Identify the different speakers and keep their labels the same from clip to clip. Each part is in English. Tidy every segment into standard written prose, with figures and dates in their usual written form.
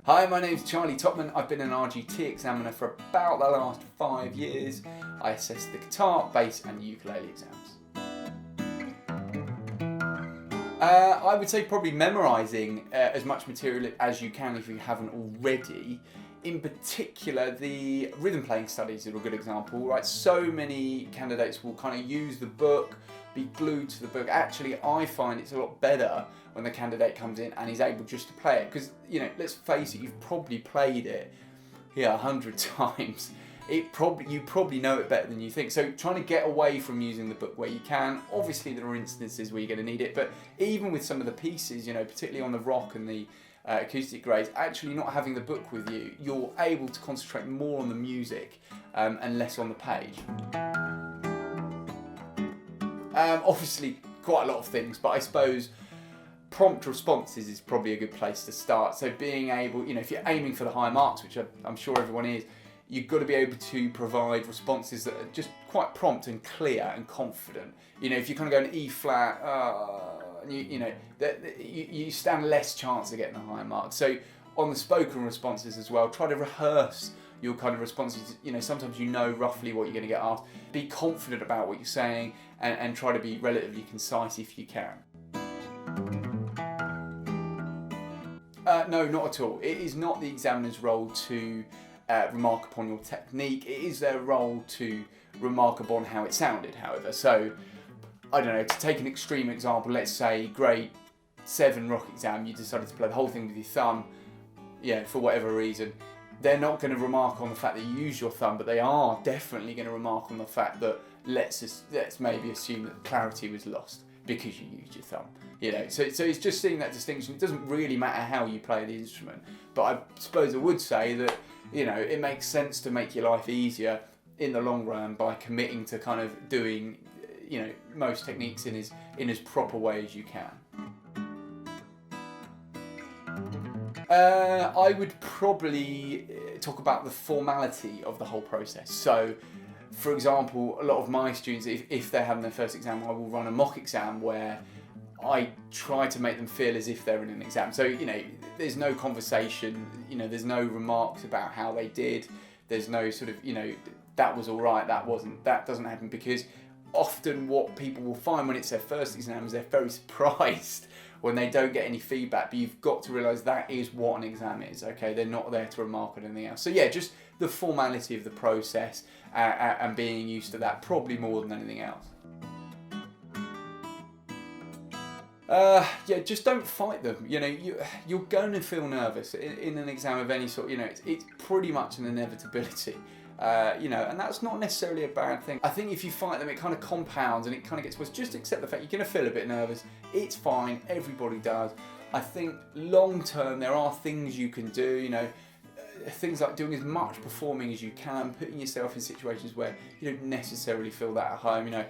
Speaker 1: Hi, my name's Charlie Tottman. I've been an RGT examiner for about the last 5 years. I assess the guitar, bass and ukulele exams. I would say probably memorising as much material as you can if you haven't already. In particular, the rhythm playing studies are a good example, right? So many candidates will kind of use the book, be glued to the book. Actually, I find it's a lot better when the candidate comes in and is able just to play it. Because, you know, let's face it, you've probably played it 100 times. You probably know it better than you think. So trying to get away from using the book where you can. Obviously, there are instances where you're going to need it, but even with some of the pieces, you know, particularly on the rock and the acoustic grades, actually not having the book with you, you're able to concentrate more on the music and less on the page. Obviously, quite a lot of things, but I suppose prompt responses is probably a good place to start. So being able, you know, if you're aiming for the high marks, which I'm sure everyone is, you've got to be able to provide responses that are just quite prompt and clear and confident. You know, if you kind of go an E flat, you stand less chance of getting a high mark. So on the spoken responses as well, try to rehearse your kind of responses. You know, sometimes you know roughly what you're going to get asked. Be confident about what you're saying and try to be relatively concise if you can. No, not at all. It is not the examiner's role to remark upon your technique. It is their role to remark upon how it sounded, however. So, I don't know, to take an extreme example, let's say grade 7 rock exam, you decided to play the whole thing with your thumb, for whatever reason. They're not going to remark on the fact that you use your thumb, but they are definitely going to remark on the fact that let's maybe assume that clarity was lost because you used your thumb. You know, so it's just seeing that distinction. It doesn't really matter how you play the instrument, but I suppose I would say that, you know, it makes sense to make your life easier in the long run by committing to kind of doing, you know, most techniques in as proper way as you can. I would probably talk about the formality of the whole process. So, for example, a lot of my students, if they're having their first exam, I will run a mock exam where I try to make them feel as if they're in an exam. So, you know, there's no conversation, you know, there's no remarks about how they did. There's no sort of, you know, that was all right, that wasn't. That doesn't happen, because often what people will find when it's their first exam is they're very surprised when they don't get any feedback. But you've got to realise that is what an exam is, okay? They're not there to remark on anything else. So yeah, just the formality of the process and being used to that, probably more than anything else. Just don't fight them. You know, you're going to feel nervous in an exam of any sort. You know, it's pretty much an inevitability. You know, and that's not necessarily a bad thing. I think if you fight them, it kind of compounds and it kind of gets worse. Just accept the fact you're going to feel a bit nervous. It's fine. Everybody does. I think long term, there are things you can do. You know, things like doing as much performing as you can, putting yourself in situations where you don't necessarily feel that at home. You know,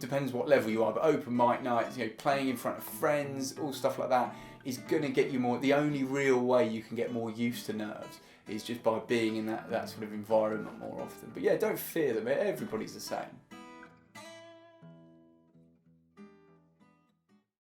Speaker 1: depends what level you are, but open mic nights, you know, playing in front of friends, all stuff like that is going to get you more. The only real way you can get more used to nerves is just by being in that sort of environment more often. But yeah, don't fear them. Everybody's the same.